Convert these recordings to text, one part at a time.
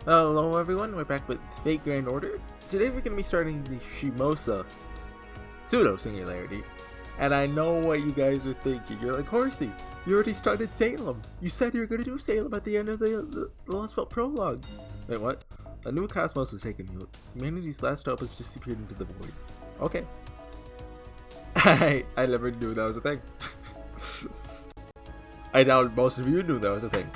Hello everyone, we're back with Fate Grand Order. Today we're going to be starting the Shimousa pseudo-singularity. And I know what you guys are thinking. You're like, Horsey, you already started Salem. You said you were going to do Salem at the end of the Lost Belt prologue. Wait, what? A new cosmos has taken you. Humanity's last hope has disappeared into the void. Okay. I never knew that was a thing. I doubt most of you knew that was a thing.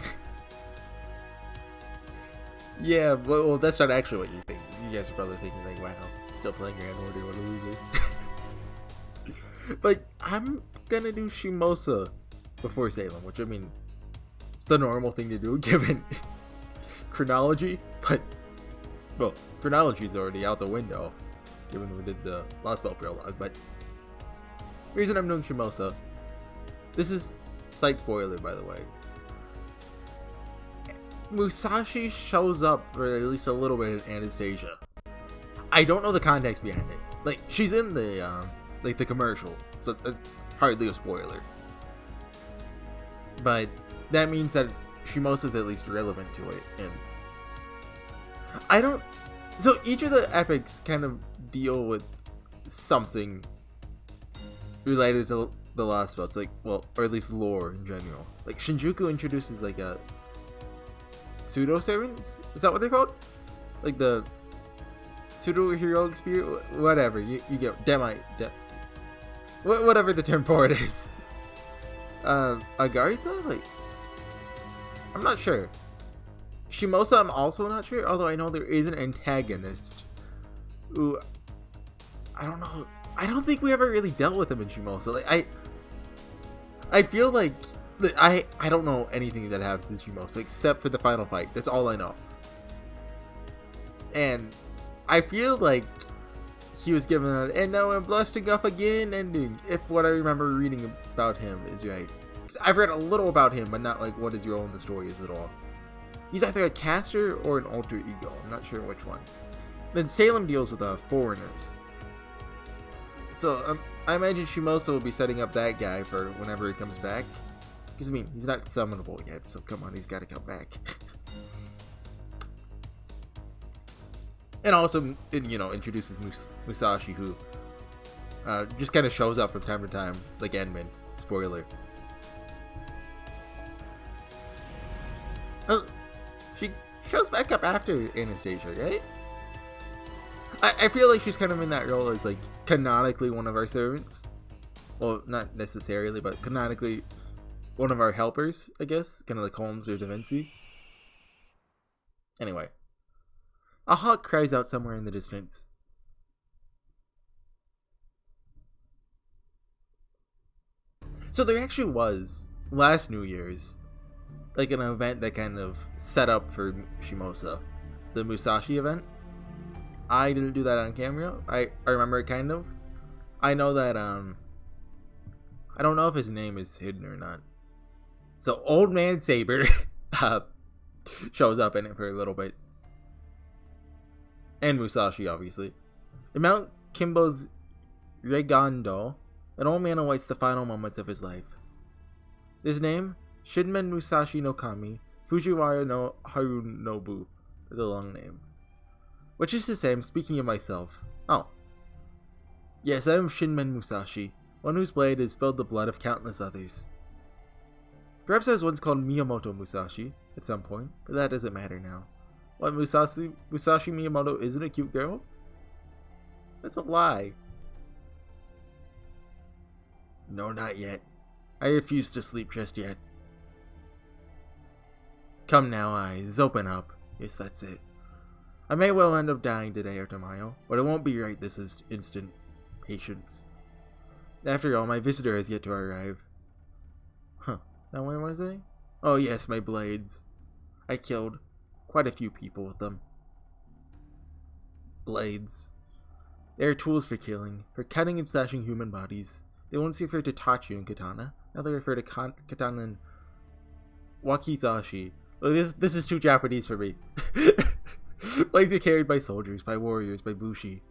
Yeah, well, that's not actually what you think. You guys are probably thinking like, wow, still playing Grand Order, what a loser. But I'm gonna do Shimousa before Salem, which I mean, it's the normal thing to do given chronology, but, well, chronology's already out the window, given we did the Lost Belt prologue, but the reason I'm doing Shimousa, this is slight spoiler by the way. Musashi shows up for at least a little bit in Anastasia. I don't know the context behind it. Like, she's in the, like, the commercial, so that's hardly a spoiler. But that means that Shimousa's at least relevant to it, and I don't... So each of the epics kind of deal with something related to the Lost Belts, like, well, or at least lore in general. Like, Shinjuku introduces, like, a pseudo-servants? Is that what they're called? Like the pseudo-heroic spirit? Whatever, you get whatever the term for it is. Agartha? Like, I'm not sure. Shimousa, I'm also not sure, although I know there is an antagonist who, I don't know, I don't think we ever really dealt with him in Shimousa. Like, I feel like I don't know anything that happens in Shimousa except for the final fight. That's all I know. And I feel like he was given an "and now I'm blasting off again" ending, if what I remember reading about him is right. 'Cause I've read a little about him, but not like what his role in the story is at all. He's either a caster or an alter ego. I'm not sure which one. Then Salem deals with foreigners. So I imagine Shimousa will be setting up that guy for whenever he comes back. Because, I mean, he's not summonable yet, so come on, he's got to come back. And also, you know, introduces Musashi, who just kind of shows up from time to time, like Enman. Spoiler. She shows back up after Anastasia, right? I feel like she's kind of in that role as, like, canonically one of our servants. Well, not necessarily, but canonically one of our helpers, I guess. Kind of like Holmes or Da Vinci. Anyway. A hawk cries out somewhere in the distance. So there actually was, last New Year's, like an event that kind of set up for Shimousa. The Musashi event. I didn't do that on camera. I remember it kind of. I know that, I don't know if his name is hidden or not. So Old Man Saber shows up in it for a little bit. And Musashi, obviously. In Mount Kimbo's Regondo, an old man awaits the final moments of his life. His name? Shinmen Musashi no Kami, Fujiwara no Harunobu, is a long name. Which is to say, I'm speaking of myself. Oh. Yes, I am Shinmen Musashi, one whose blade has spilled the blood of countless others. Perhaps I was once called Miyamoto Musashi at some point, but that doesn't matter now. What, Musashi Miyamoto isn't a cute girl? That's a lie. No, not yet. I refuse to sleep just yet. Come now, eyes, open up. Yes, that's it. I may well end up dying today or tomorrow, but it won't be right this instant. Patience. After all, my visitor has yet to arrive. Huh. Now where was I? Oh yes, my blades. I killed quite a few people with them. Blades. They are tools for killing, for cutting and slashing human bodies. They once referred to Tachi and Katana. Now they refer to Katana and Wakizashi. Oh, this is too Japanese for me. Blades are carried by soldiers, by warriors, by bushi.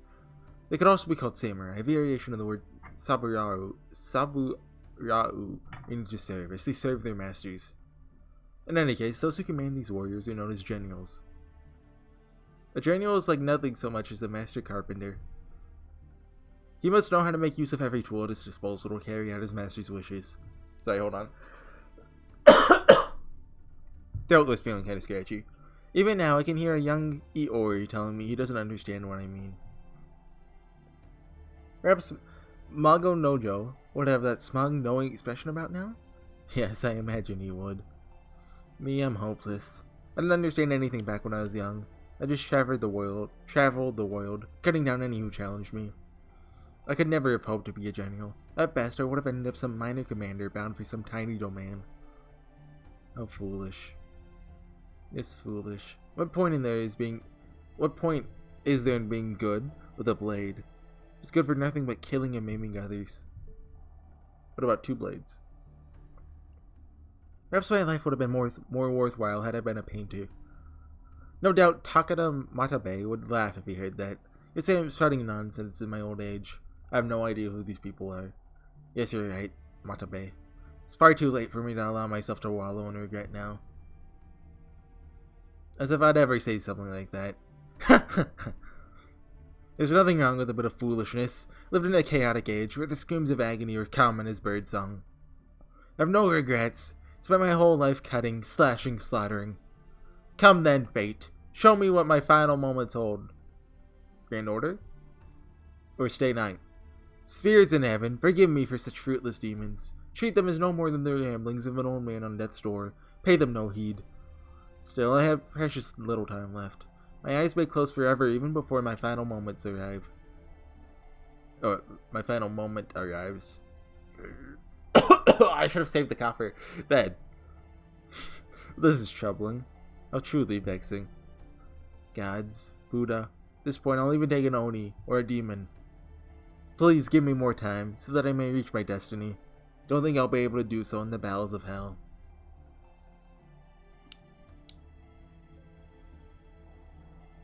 They could also be called samurai, a variation of the word saburau meaning to serve, as they serve their masters. In any case, those who command these warriors are known as generals. A general is like nothing so much as a master carpenter. He must know how to make use of every tool at his disposal to carry out his master's wishes. Sorry, hold on. Throat was feeling kind of scratchy. Even now, I can hear a young Iori telling me he doesn't understand what I mean. Perhaps Mago Nojo would have that smug, knowing expression about now? Yes, I imagine he would. Me, I'm hopeless. I didn't understand anything back when I was young. I just traveled the world, cutting down any who challenged me. I could never have hoped to be a general. At best, I would have ended up some minor commander bound for some tiny domain. How foolish. It's foolish. What point is there in being good with a blade? It's good for nothing but killing and maiming others. What about two blades? Perhaps my life would have been more worthwhile had I been a painter. No doubt Takada Matabe would laugh if he heard that. He'd say I'm spouting nonsense in my old age. I have no idea who these people are. Yes, you're right, Matabe. It's far too late for me to allow myself to wallow in regret now. As if I'd ever say something like that. There's nothing wrong with a bit of foolishness. Lived in a chaotic age where the screams of agony were common as birdsong. I have no regrets. Spent my whole life cutting, slashing, slaughtering. Come then, fate. Show me what my final moments hold. Grand order? Or stay night? Spirits in heaven, forgive me for such fruitless demons. Treat them as no more than the ramblings of an old man on death's door. Pay them no heed. Still, I have precious little time left. My eyes may close forever even before my final moments arrive. Or, my final moment arrives. I should have saved the copper. Then. This is troubling. How truly vexing. Gods, Buddha, at this point I'll even take an Oni, or a demon. Please give me more time, so that I may reach my destiny. Don't think I'll be able to do so in the bowels of hell.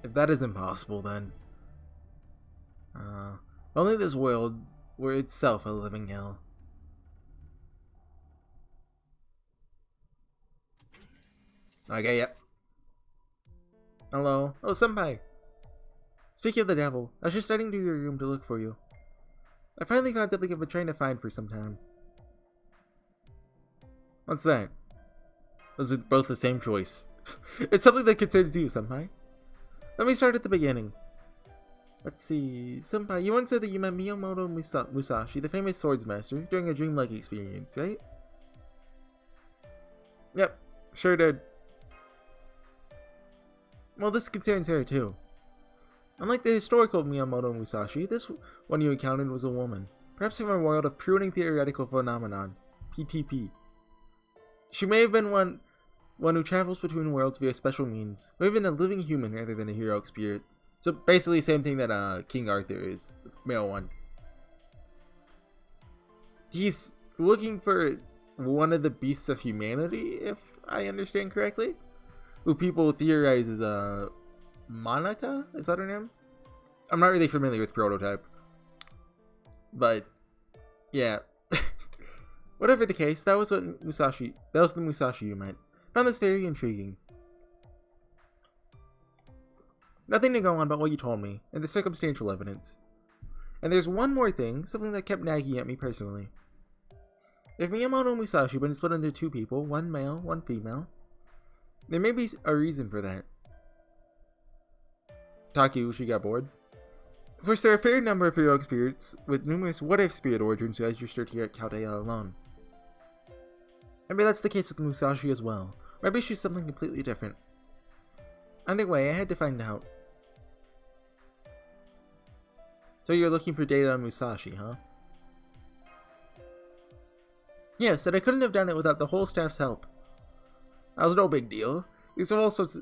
If that is impossible, then... only this world were itself a living hell. Okay, yep. Hello. Oh, senpai. Speaking of the devil, I was just heading to your room to look for you. I finally found something I've been trying to find for some time. What's that? Those are both the same choice. It's something that concerns you, senpai. Let me start at the beginning. Let's see. Senpai, you once said that you met Miyamoto Musashi, the famous swordsmaster, during a dreamlike experience, right? Yep, sure did. Well, this concerns her too. Unlike the historical Miyamoto Musashi, this one you encountered was a woman. Perhaps from a world of pruning theoretical phenomenon, PTP. She may have been one who travels between worlds via special means, or even a living human rather than a heroic spirit. So basically same thing that King Arthur is, male one. He's looking for one of the beasts of humanity, if I understand correctly. Who people theorize is Monica? Is that her name? I'm not really familiar with Prototype. But yeah. Whatever the case, that was the Musashi you met. Found this very intriguing. Nothing to go on but what you told me, and the circumstantial evidence. And there's one more thing, something that kept nagging at me personally. If Miyamoto Musashi been split into two people, one male, one female, there may be a reason for that. Takeuchi got bored. Of course, there are a fair number of heroic spirits with numerous what-if spirit origins registered here at Chaldea alone. Maybe that's the case with Musashi as well. Maybe she's something completely different. Either way, I had to find out. So you're looking for data on Musashi, huh? Yes, and I couldn't have done it without the whole staff's help. That was no big deal. There is all sorts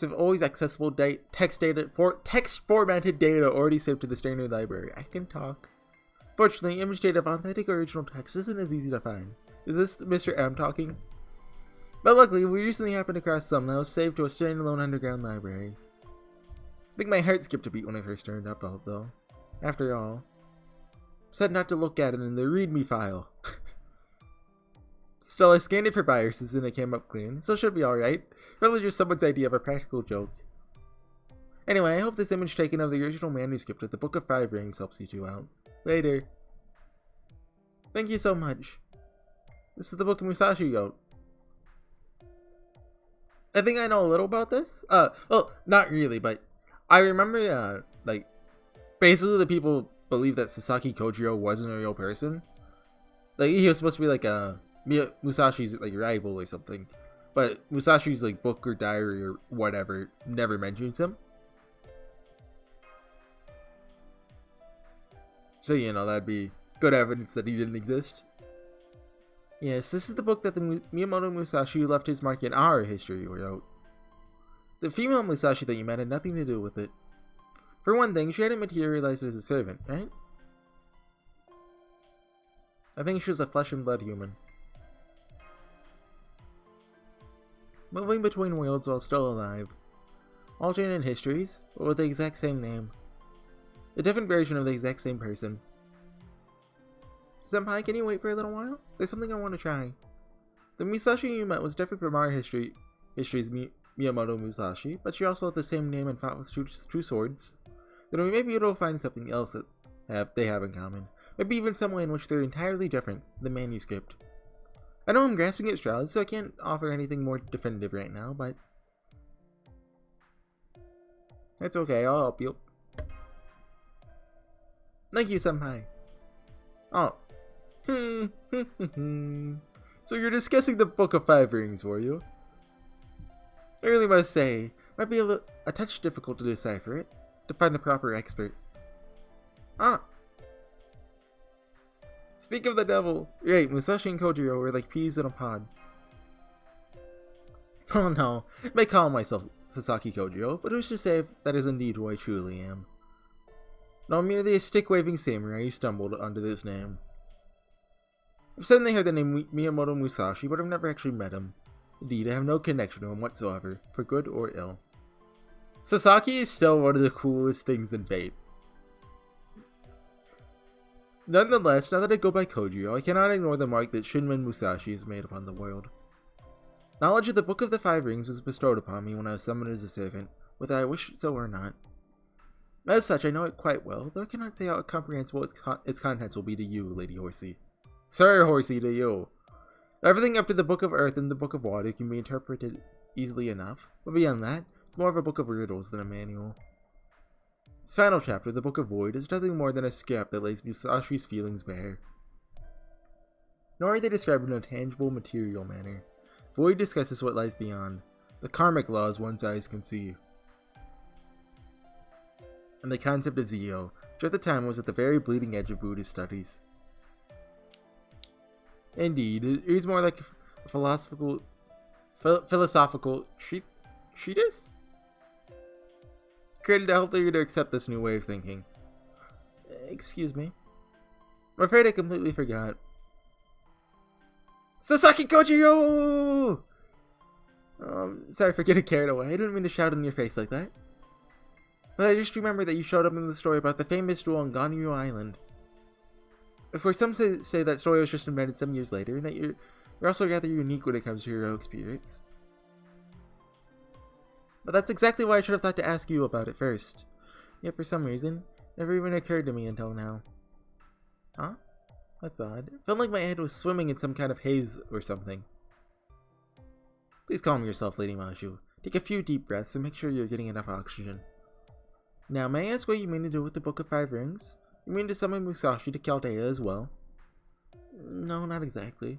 of always accessible text formatted data already saved to the standard library. I can talk. Fortunately, image data of authentic original text isn't as easy to find. Is this Mr. M talking? But luckily, we recently happened across some that was saved to a standalone underground library. I think my heart skipped a beat when I first turned up, though. After all, said not to look at it in the README file. Still, I scanned it for viruses and it came up clean, so it should be alright. Probably just someone's idea of a practical joke. Anyway, I hope this image taken of the original manuscript of the Book of Five Rings helps you two out. Later. Thank you so much. This is the Book of Musashi Goat. I think I know a little about this. Well, not really, but I remember, like, basically the people believe that Sasaki Kojiro wasn't a real person. Like, he was supposed to be like a Musashi's like rival or something, but Musashi's like book or diary or whatever never mentions him. So, you know, that'd be good evidence that he didn't exist. Yes, this is the book that the Miyamoto Musashi who left his mark in our history wrote. The female Musashi that you met had nothing to do with it. For one thing, she hadn't materialized as a servant, right? I think she was a flesh and blood human. Moving between worlds while still alive. Alternate histories, but with the exact same name. A different version of the exact same person. Senpai, can you wait for a little while? There's something I want to try. The Musashi you met was different from our history's Miyamoto Musashi, but she also had the same name and fought with two swords. Then we may be able to find something else that they have in common. Maybe even some way in which they're entirely different, the manuscript. I know I'm grasping at straws, so I can't offer anything more definitive right now, but that's okay, I'll help you. Thank you, Senpai. Oh. So you're discussing the Book of Five Rings, were you? I really must say, it might be a touch difficult to decipher it, to find a proper expert. Ah. Speak of the devil. Right, Musashi and Kojiro were like peas in a pod. Oh no, I may call myself Sasaki Kojiro, but who's to say if that is indeed who I truly am? No, I'm merely a stick-waving samurai who stumbled onto this name. I've suddenly heard the name Miyamoto Musashi, but I've never actually met him. Indeed, I have no connection to him whatsoever, for good or ill. Sasaki is still one of the coolest things in Fate. Nonetheless, now that I go by Kojiro, I cannot ignore the mark that Shinmen Musashi has made upon the world. Knowledge of the Book of the Five Rings was bestowed upon me when I was summoned as a servant, whether I wished so or not. As such, I know it quite well, though I cannot say how comprehensible its contents will be to you, Lady Horsey. Sir Horsey, to you. Everything up to the Book of Earth and the Book of Water can be interpreted easily enough, but beyond that, it's more of a book of riddles than a manual. Its final chapter, the Book of Void, is nothing more than a scrap that lays Musashi's feelings bare. Nor are they described in a tangible, material manner. Void discusses what lies beyond, the karmic laws one's eyes can see, and the concept of Zio, which at the time was at the very bleeding edge of Buddhist studies. Indeed, it is more like a philosophical treatise? Created to help the reader accept this new way of thinking. Excuse me. I'm afraid I completely forgot. Sasaki Kojiro! Sorry for getting carried away. I didn't mean to shout in your face like that. But I just remember that you showed up in the story about the famous duel on Ganryu Island. Of course, some say that story was just invented some years later, and that you're also rather unique when it comes to heroic spirits. But that's exactly why I should have thought to ask you about it first. Yet for some reason, it never even occurred to me until now. Huh? That's odd. It felt like my head was swimming in some kind of haze or something. Please calm yourself, Lady Maju. Take a few deep breaths and make sure you're getting enough oxygen. Now, may I ask what you mean to do with the Book of Five Rings? You mean to summon Musashi to Chaldea as well? No, not exactly.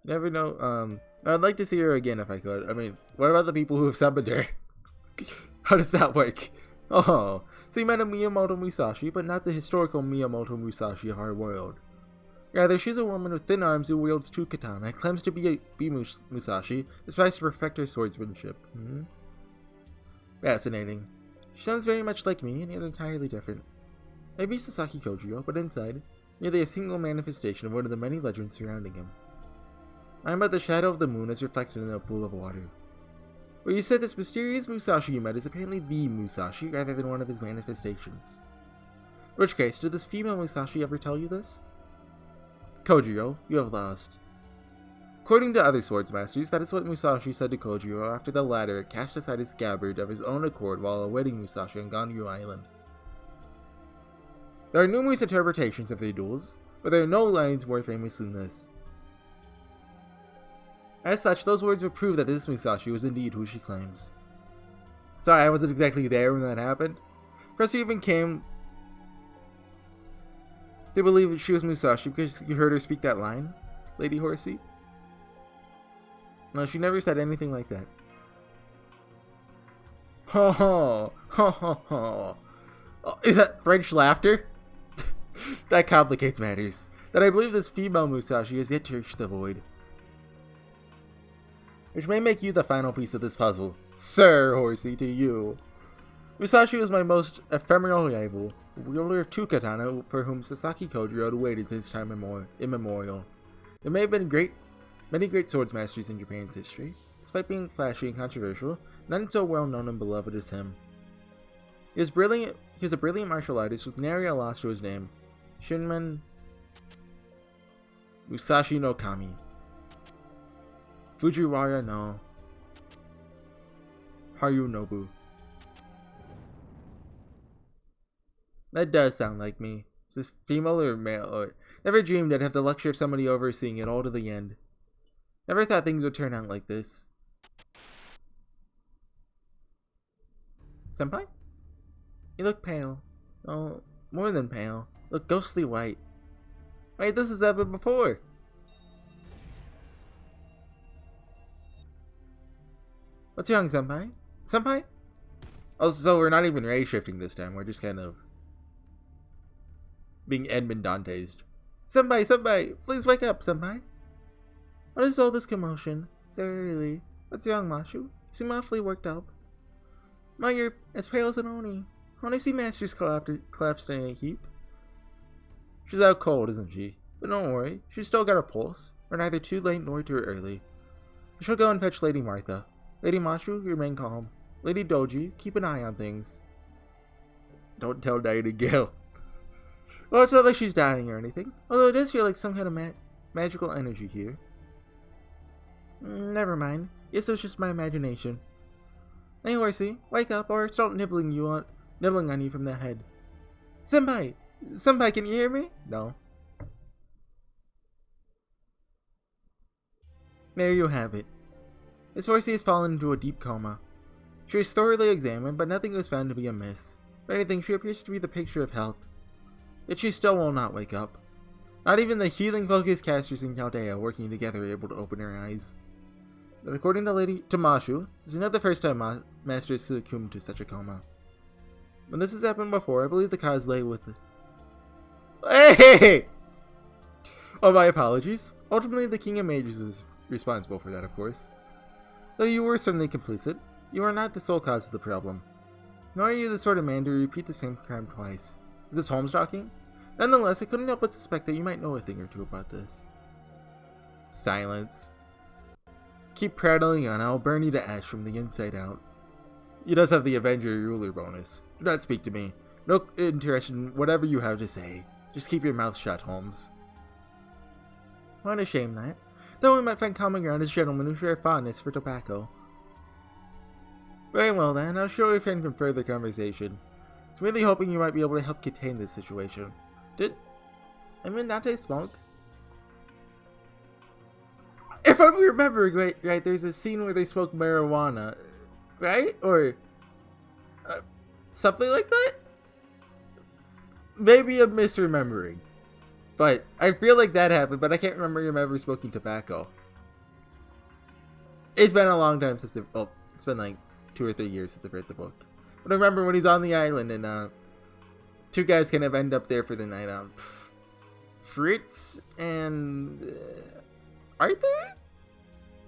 You never know, I'd like to see her again if I could. I mean, what about the people who have summoned her? How does that work? Oh, so you met a Miyamoto Musashi, but not the historical Miyamoto Musashi of our world. Rather, she's a woman with thin arms who wields two katana, claims to be Musashi, aspires to perfect her swordsmanship. Fascinating. She sounds very much like me, and yet entirely different. Maybe Sasaki Kojiro, but inside, merely a single manifestation of one of the many legends surrounding him. I am but the shadow of the moon as reflected in a pool of water. Well, you said this mysterious Musashi you met is apparently the Musashi, rather than one of his manifestations. In which case, did this female Musashi ever tell you this? Kojiro, you have lost. According to other swordsmasters, that is what Musashi said to Kojiro after the latter cast aside his scabbard of his own accord while awaiting Musashi on Ganryu Island. There are numerous interpretations of their duels, but there are no lines more famous than this. As such, those words would prove that this Musashi was indeed who she claims. Sorry, I wasn't exactly there when that happened. First, you even came to believe she was Musashi because you heard her speak that line, Lady Horsey? No, she never said anything like that. Ho ho! Ho ho ho! Oh, is that French laughter? That complicates matters. That I believe this female Musashi has yet to reach the void. Which may make you the final piece of this puzzle. Sir Horsey, to you. Musashi was my most ephemeral rival, wielder of two katana for whom Sasaki Kojiro had waited since time immemorial. There may have been many great swordsmasters in Japan's history. Despite being flashy and controversial, none so well known and beloved as him. He was a brilliant martial artist with nary a loss to his name. Shinmen Musashi no Kami. Fujiwara no Harunobu. That does sound like me. Is this female or male? Or never dreamed I'd have the luxury of somebody overseeing it all to the end. Never thought things would turn out like this. Senpai? You look pale. Oh, more than pale. Look ghostly white. Wait, this has happened before. What's wrong, Senpai? Senpai? Oh, so we're not even ray shifting this time. We're just kind of being Edmond Dantes. Senpai, Senpai! Please wake up, Senpai! What is all this commotion? So early. What's wrong, Mashu? You seem awfully worked up. Ma, you're as pale as an oni. When I see masters collapsed in a heap. She's out cold, isn't she? But don't worry, she's still got a pulse. We're neither too late nor too early. I shall go and fetch Lady Martha. Lady Mashu, remain calm. Lady Doji, keep an eye on things. Don't tell Nightingale. Well, it's not like she's dying or anything. Although it does feel like some kind of magical energy here. Never mind. Guess it was just my imagination. Hey, Horsey, wake up or start nibbling on you from the head. Senpai! Senpai, can you hear me? No. There you have it. Miss Horsey has fallen into a deep coma. She was thoroughly examined, but nothing was found to be amiss. If anything, she appears to be the picture of health. Yet she still will not wake up. Not even the healing-focused casters in Chaldea working together are able to open her eyes. But according to Lady Tamashu, this is not the first time Masters succumbed to such a coma. When this has happened before, I believe the cause lay with the... Hey! Oh, my apologies. Ultimately, the King of Mages is responsible for that, of course. Though you were certainly complicit, you are not the sole cause of the problem. Nor are you the sort of man to repeat the same crime twice. Is this Holmes talking? Nonetheless, I couldn't help but suspect that you might know a thing or two about this. Silence. Keep prattling on, I'll burn you to ash from the inside out. You does have the Avenger Ruler bonus. Do not speak to me. No interest in whatever you have to say. Just keep your mouth shut, Holmes. What a shame that. Though we might find common ground as gentlemen who share a fondness for tobacco. Very well then, I'll sure refrain from further conversation. I was really hoping you might be able to help contain this situation. Did Eminate smoke? If I'm remembering right, there's a scene where they smoke marijuana, right? Or something like that? Maybe I'm misremembering. But I feel like that happened, but I can't remember him ever smoking tobacco. It's been a long time since it's been like 2 or 3 years since I've read the book. But I remember when he's on the island and two guys kind of end up there for the night. Fritz and Arthur?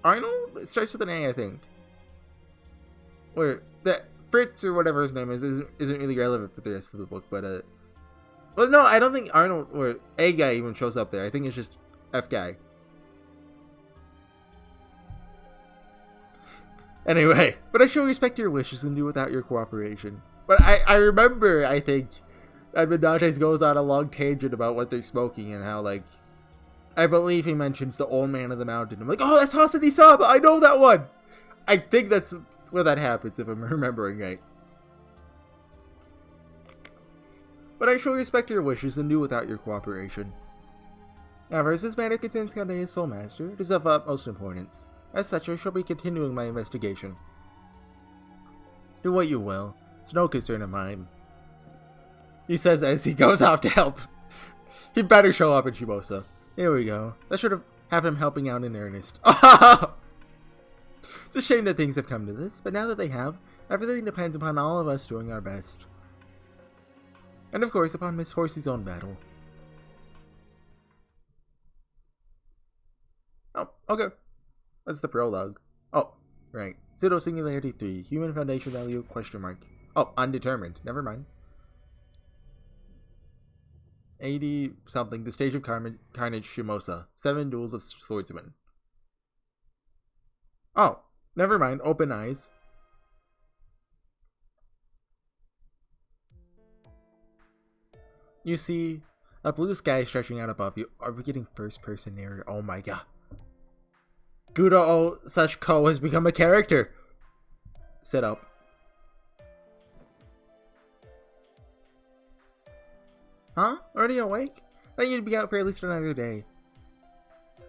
Arnold? It starts with an A, I think. Or that Fritz or whatever his name is isn't really relevant for the rest of the book, but well, no, I don't think Arnold or A guy even shows up there. I think it's just F guy. Anyway, but I shall respect your wishes and do without your cooperation. But I remember, I think, Edmond Dantes goes on a long tangent about what they're smoking and how, like, I believe he mentions the old man of the mountain. I'm like, oh, that's Hasani Saba. I know that one. I think that's where that happens, if I'm remembering right. But I shall respect your wishes and do without your cooperation. However, as this matter concerns Carnage's sole master, it is of utmost importance. As such, I shall be continuing my investigation. Do what you will. It's no concern of mine. He says as he goes out to help. He better show up in Shimousa. Here we go. That should have him helping out in earnest. It's a shame that things have come to this, but now that they have, everything depends upon all of us doing our best. And of course, upon Miss Horsey's own battle. Oh, okay. That's the prologue. Oh, right. Pseudo Singularity 3. Human Foundation Value? Question mark. Oh, undetermined. Never mind. 80 something. The Stage of Carnage Shimousa. 7 Duels of Swordsmen. Oh, never mind. Open eyes. You see a blue sky stretching out above you. Are we getting first person narrator? Oh my god. Guro Sashiko has become a character. Set up. Huh? Already awake? I thought you'd be out for at least another day.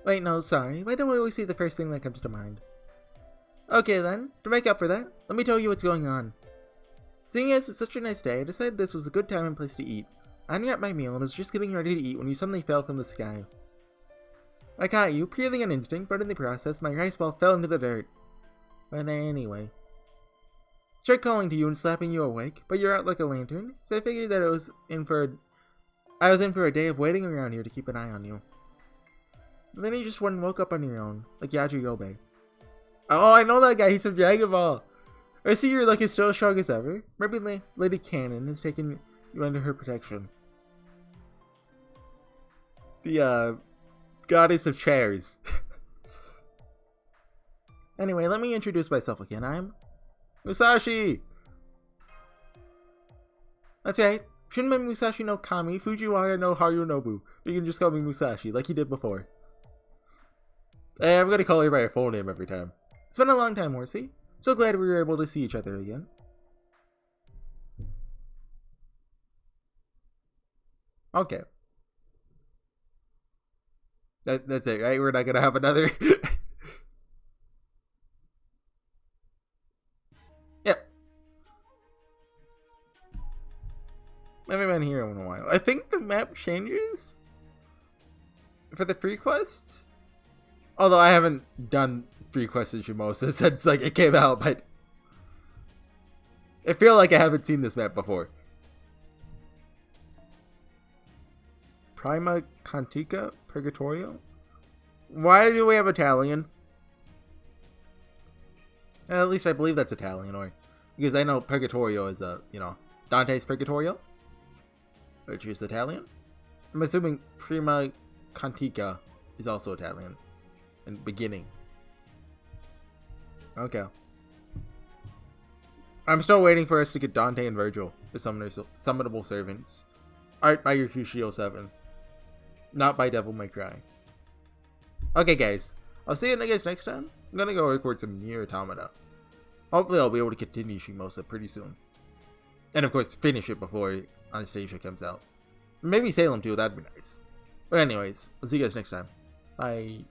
Wait, no, sorry. Why don't we always see the first thing that comes to mind? Okay then, to make up for that, let me tell you what's going on. Seeing as it's such a nice day, I decided this was a good time and place to eat. I hadn't got my meal and was just getting ready to eat when you suddenly fell from the sky. I caught you, purely an instinct, but in the process, my rice ball fell into the dirt. But anyway. Tried calling to you and slapping you awake, but you're out like a lantern, so I figured that I was in for a day of waiting around here to keep an eye on you. But then you just went and woke up on your own, like Yajirobe. Oh, I know that guy, he's from Dragon Ball! I see you're like still as strong as ever. Maybe Lady Cannon has taken you under her protection. The, goddess of chairs. Anyway, let me introduce myself again. I'm Musashi! That's right. Shinmen Musashi no Kami, Fujiwara no Harunobu. You can just call me Musashi, like you did before. Hey, I'm gonna call you by your full name every time. It's been a long time, Horsey. So glad we were able to see each other again. Okay. That's it, right? We're not gonna have another... Yep. I haven't been here in a while. I think the map changes for the free quests. Although I haven't done free quests in Shimousa since like it came out, but I feel like I haven't seen this map before. Prima Cantica Purgatorio? Why do we have Italian? At least I believe that's Italian, or because I know Purgatorio is Dante's Purgatorio, which is Italian. I'm assuming Prima Cantica is also Italian. And beginning. Okay. I'm still waiting for us to get Dante and Virgil, the summonable servants. Art by Yokushio 7. Not by Devil May Cry. Okay guys, I'll see you guys next time. I'm gonna go record some Nier Automata. Hopefully I'll be able to continue Shimousa pretty soon. And of course finish it before Anastasia comes out. Maybe Salem too, that'd be nice. But anyways, I'll see you guys next time. Bye.